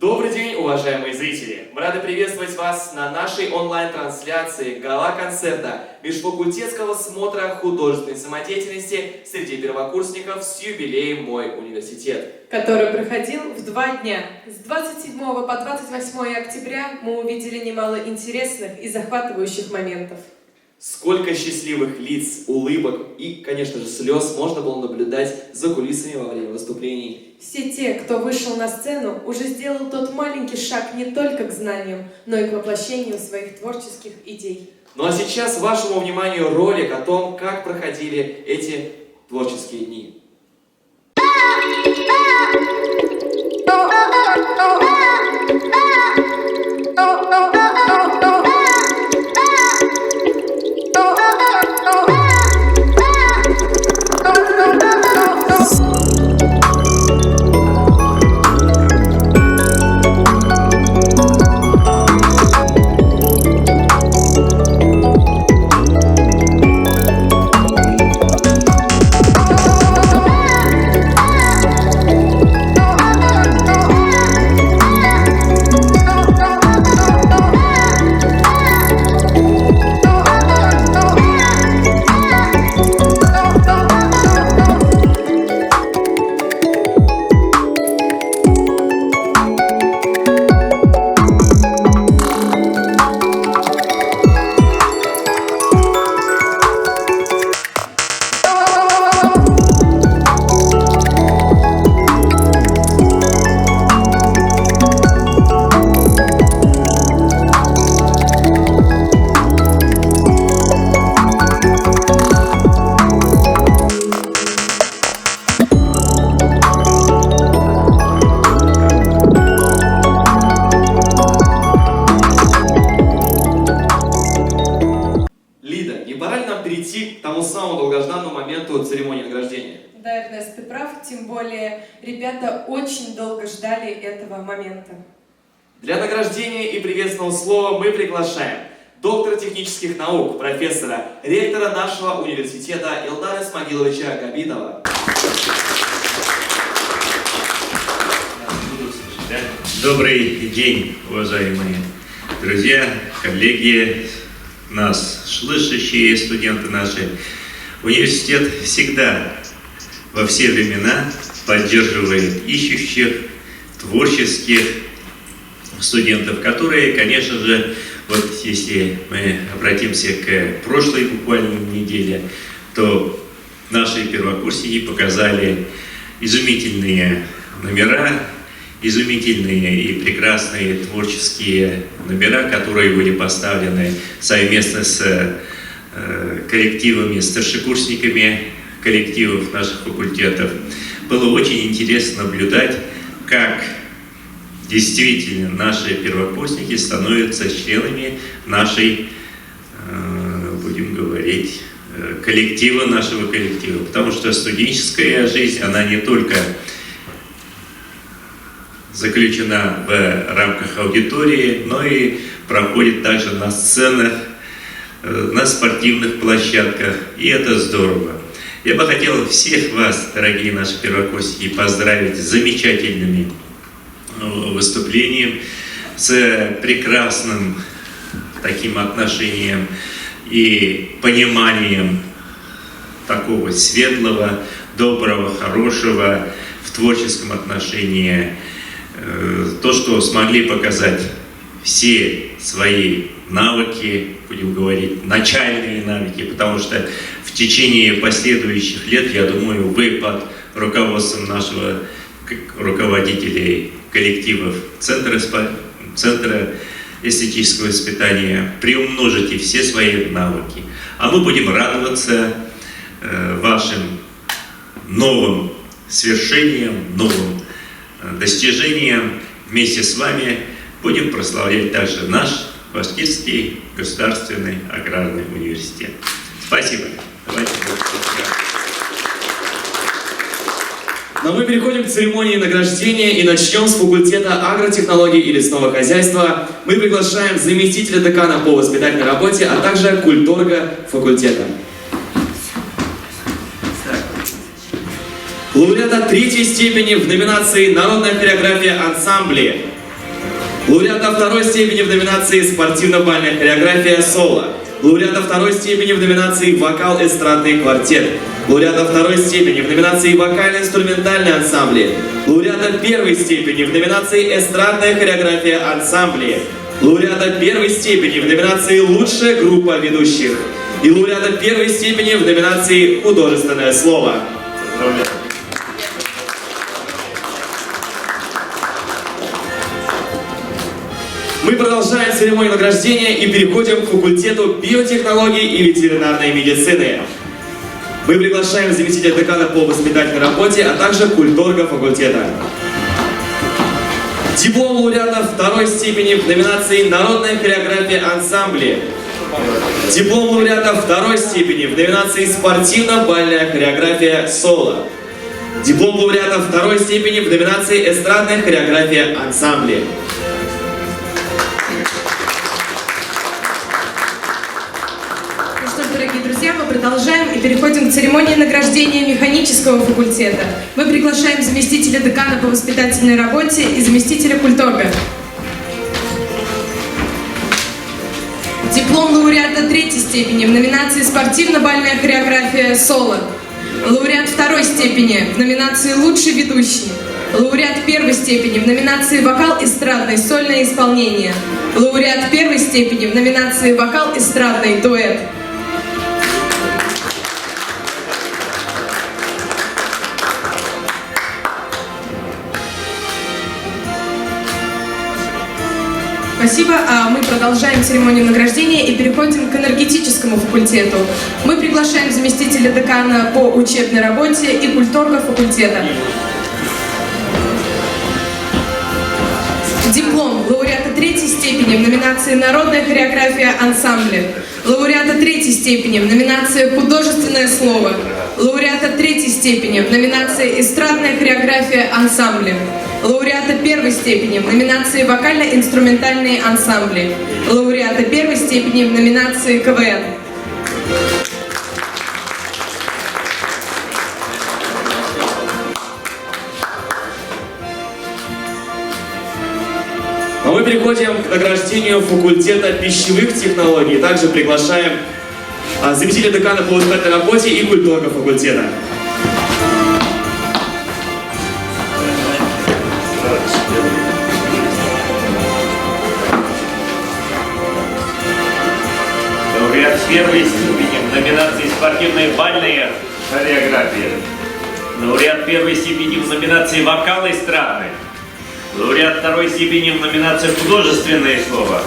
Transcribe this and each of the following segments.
Добрый день, уважаемые зрители! Мы рады приветствовать вас на нашей онлайн-трансляции гала-концерта межфакультетского смотра художественной самодеятельности среди первокурсников с юбилеем «Мой университет», который проходил в 2 дня. С 27 по 28 октября мы увидели немало интересных и захватывающих моментов. Сколько счастливых лиц, улыбок и, конечно же, слез можно было наблюдать за кулисами во время выступлений. Все те, кто вышел на сцену, уже сделал тот маленький шаг не только к знаниям, но и к воплощению своих творческих идей. Ну а сейчас вашему вниманию ролик о том, как проходили эти творческие дни. Перейти к тому самому долгожданному моменту церемонии награждения. Да, Эрнест, ты прав, тем более ребята очень долго ждали этого момента. Для награждения и приветственного слова мы приглашаем доктора технических наук, профессора, ректора нашего университета Илдара Исмагиловича Габитова. Добрый день, уважаемые друзья, коллеги, нас слышащие, студенты наши. Университет всегда, во все времена, поддерживает ищущих, творческих студентов, которые, конечно же, вот если мы обратимся к прошлой буквально неделе, то наши первокурсники показали изумительные номера, изумительные и прекрасные творческие номера, которые были поставлены совместно с коллективами, старшекурсниками коллективов наших факультетов. Было очень интересно наблюдать, как действительно наши первокурсники становятся членами нашей, будем говорить, коллектива, нашего коллектива. Потому что студенческая жизнь, она не только заключена в рамках аудитории, но и проходит также на сценах, на спортивных площадках, и это здорово. Я бы хотел всех вас, дорогие наши первокурсники, поздравить с замечательными выступлением, с прекрасным таким отношением и пониманием такого светлого, доброго, хорошего в творческом отношении. То, что смогли показать все свои навыки, будем говорить, начальные навыки, потому что в течение последующих лет, я думаю, вы под руководством нашего руководителей коллективов Центра эстетического воспитания приумножите все свои навыки. А мы будем радоваться вашим новым свершениям, новым достижениям. Вместе с вами будем прославлять также наш Башкирский государственный аграрный университет. Спасибо. Давайте. Но мы переходим к церемонии награждения и начнем с факультета агротехнологий и лесного хозяйства. Мы приглашаем заместителя декана по воспитательной работе, а также культорга факультета. Лауреата 3-й степени в номинации «Народная хореография ансамбли» Лауреата второй степени в номинации «Спортивно-бальная хореография соло». Лауреата второй степени в номинации «Вокал эстрадный квартет». Лауреата второй степени в номинации «Вокально-инструментальные ансамбли». Лауреата первой степени в номинации «Эстрадная хореография ансамбли». Лауреата первой степени в номинации «Лучшая группа ведущих». И лауреата первой степени в номинации «Художественное слово». Мы продолжаем церемонию награждения и переходим к факультету биотехнологии и ветеринарной медицины. Мы приглашаем заместителя декана по воспитательной работе, а также культорга факультета. Диплом лауреата второй степени в номинации «Народная хореография ансамбли». Диплом лауреата второй степени в номинации «Спортивно-бальная хореография соло». Диплом лауреата второй степени в номинации «Эстрадная хореография ансамбли». Дорогие друзья, мы продолжаем и переходим к церемонии награждения механического факультета. Мы приглашаем заместителя декана по воспитательной работе и заместителя культорга. Диплом лауреата третьей степени в номинации «Спортивно-бальная хореография соло». Лауреат второй степени в номинации «Лучший ведущий». Лауреат первой степени в номинации «Вокал эстрадный сольное исполнение». Лауреат первой степени в номинации «Вокал эстрадный дуэт». Спасибо. Мы продолжаем церемонию награждения и переходим к энергетическому факультету. Мы приглашаем заместителя декана по учебной работе и культорга факультета. Диплом лауреата третьей степени в номинации «Народная хореография ансамбля». Лауреата третьей степени в номинации «Художественное слово». Лауреата третьей степени в номинации «Эстрадная хореография ансамбля». Лауреата первой степени в номинации «Вокально-инструментальные ансамбли». Лауреата первой степени в номинации «КВН». А мы переходим к награждению факультета пищевых технологий. Также приглашаем заместителя декана по воспитательной работе и культорга факультета. Лауреат первой степени в номинации «Спортивная бальная хореография». Лауреат первой степени в номинации «Вокал эстрадный». Лауреат второй степени в номинации «Художественное слово».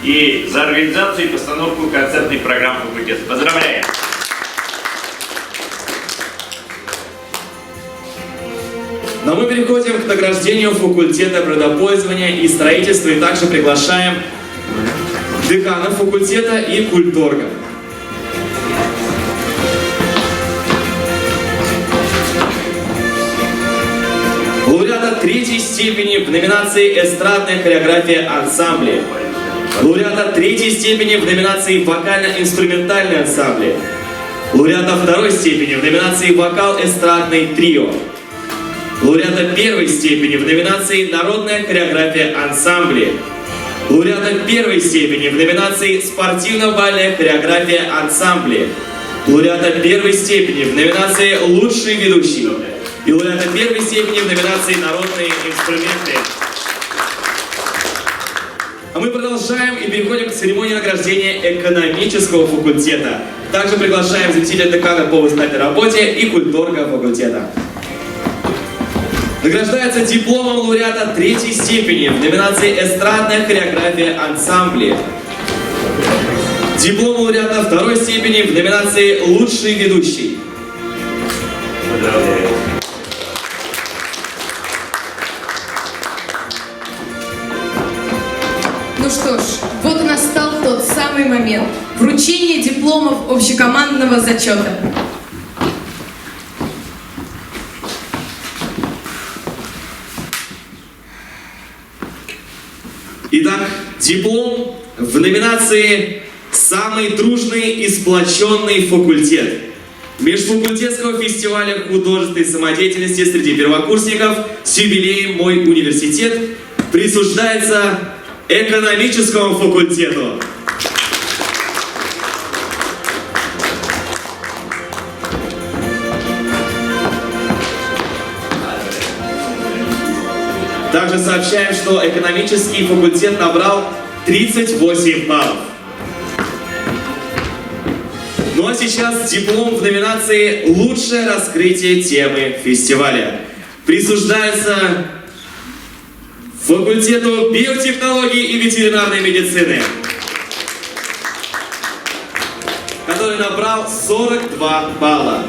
И за организацию и постановку концертной программы факультета. Поздравляем! Но мы переходим к награждению факультета природопользования и строительства. И также приглашаем декана факультета и культорга. Лауреата третьей степени в номинации «Эстрадная хореография ансамбля». Лауреата третьей степени в номинации «Вокально-инструментальные ансамбли». Лауреата второй степени в номинации «Вокал эстрадный трио». Лауреата первой степени в номинации «Народная хореография ансамбли». Лауреата первой степени в номинации «Спортивно-бальная хореография ансамбли». Лауреата первой степени в номинации «Лучший ведущий». И лауреата первой степени в номинации «Народные инструменты». А мы продолжаем и переходим к церемонии награждения экономического факультета. Также приглашаем заместителя декана по воспитательной работе и культорга факультета. Награждается дипломом лауреата третьей степени в номинации «Эстрадная хореография ансамбли». Диплом лауреата второй степени в номинации «Лучший ведущий». Поздравляю! Ну что ж, вот и настал тот самый момент – вручение дипломов общекомандного зачета. Итак, диплом в номинации «Самый дружный и сплоченный факультет» Межфакультетского фестиваля художественной самодеятельности среди первокурсников с юбилеем «Мой университет» присуждается экономическому факультету. Также сообщаем, что экономический факультет набрал 38 баллов. Ну а сейчас диплом в номинации «Лучшее раскрытие темы фестиваля» присуждается факультету биотехнологии и ветеринарной медицины, который набрал 42 балла.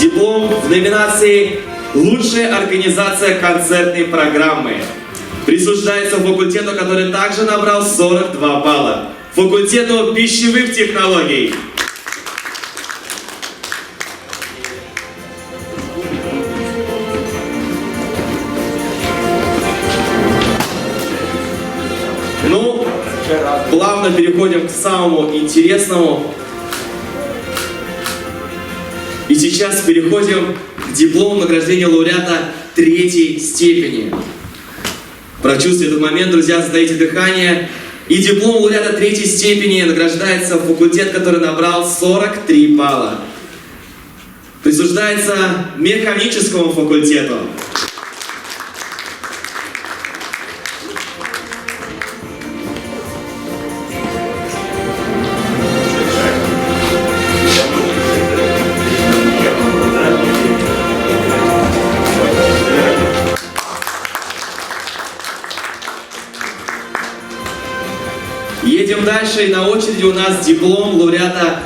Диплом в номинации «Лучшая организация концертной программы» присуждается факультету, который также набрал 42 балла. Факультету пищевых технологий. Ну, плавно переходим к самому интересному. И сейчас переходим к диплому награждения лауреата 3-й степени. Прочувствуйте этот момент, друзья, задайте дыхание. И диплом лауреата 3-й степени награждается факультет, который набрал 43 балла. Присуждается механическому факультету. Едем дальше, и на очереди у нас диплом лауреата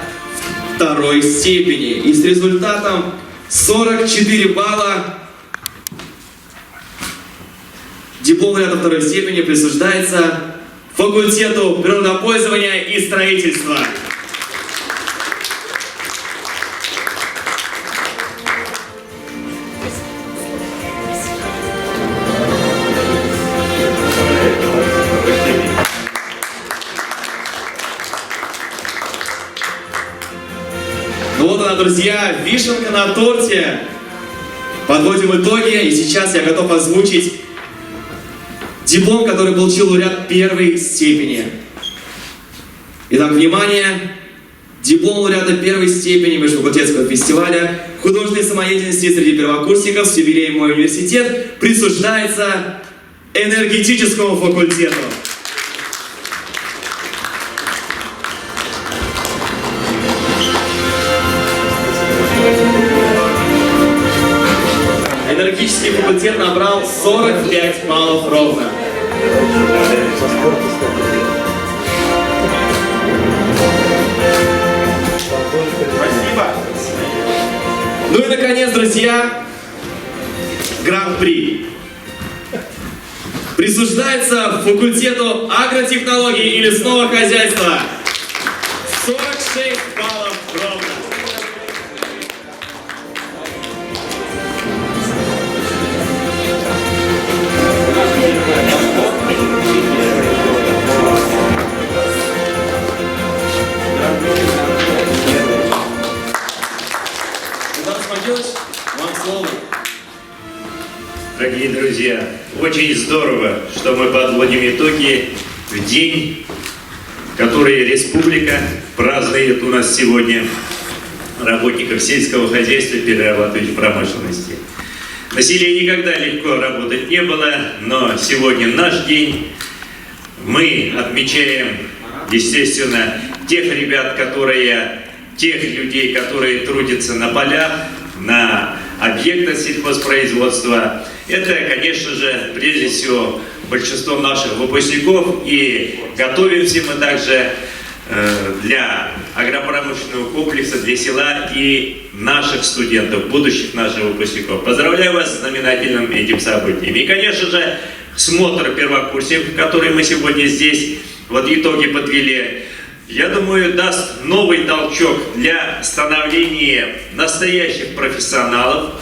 2-й степени. И с результатом 44 балла диплом лауреата 2-й степени присуждается факультету природопользования и строительства. Вот она, друзья, вишенка на торте. Подводим итоги, и сейчас я готов озвучить диплом, который получил лауреат 1-й степени. Итак, внимание! Диплом лауреата 1-й степени межфакультетского фестиваля художественной самодеятельности среди первокурсников с юбилеем «Мой университет» присуждается энергетическому факультету. Энергетический факультет набрал 45 баллов ровно. Спасибо. Ну и наконец, друзья, гран-при присуждается факультету агротехнологий и лесного хозяйства. 46 баллов ровно. Вам слово. Дорогие друзья, очень здорово, что мы подводим итоги в день, который республика празднует у нас сегодня работников сельского хозяйства и перерабатывающей промышленности. На селе никогда легко работать не было, но сегодня наш день. Мы отмечаем, естественно, тех ребят, тех людей, которые трудятся на полях, на объектах сельхозпроизводства. Это, конечно же, прежде всего большинство наших выпускников, и готовимся мы также для агропромышленного комплекса, для села и наших студентов, будущих наших выпускников. Поздравляю вас с знаменательным этим событием. И, конечно же, смотр первокурсников, который мы сегодня здесь, вот итоги подвели, я думаю, даст новый толчок для становления настоящих профессионалов,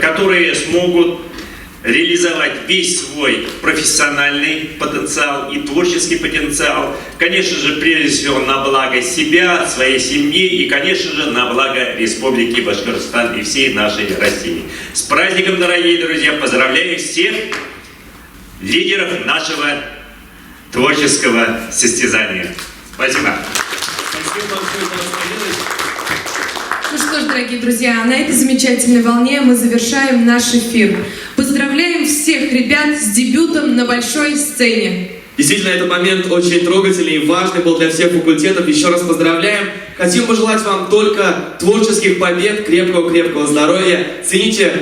которые смогут реализовать весь свой профессиональный потенциал и творческий потенциал, конечно же, прежде всего на благо себя, своей семьи и, конечно же, на благо Республики Башкортостан и всей нашей России. С праздником, дорогие друзья! Поздравляю всех лидеров нашего творческого состязания. Спасибо. Спасибо большое, Тарас Кириллович. Ну что ж, дорогие друзья, на этой замечательной волне мы завершаем наш эфир. Поздравляем всех ребят с дебютом на большой сцене. Действительно, этот момент очень трогательный и важный был для всех факультетов. Еще раз поздравляем. Хотим пожелать вам только творческих побед, крепкого здоровья. Цените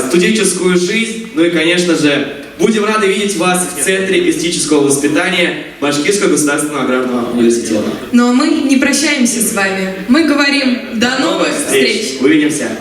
студенческую жизнь. Ну и, конечно же, будем рады видеть вас в Центре эстетического воспитания Башкирского государственного аграрного университета. Ну а мы не прощаемся с вами. Мы говорим до новых встреч! Увидимся!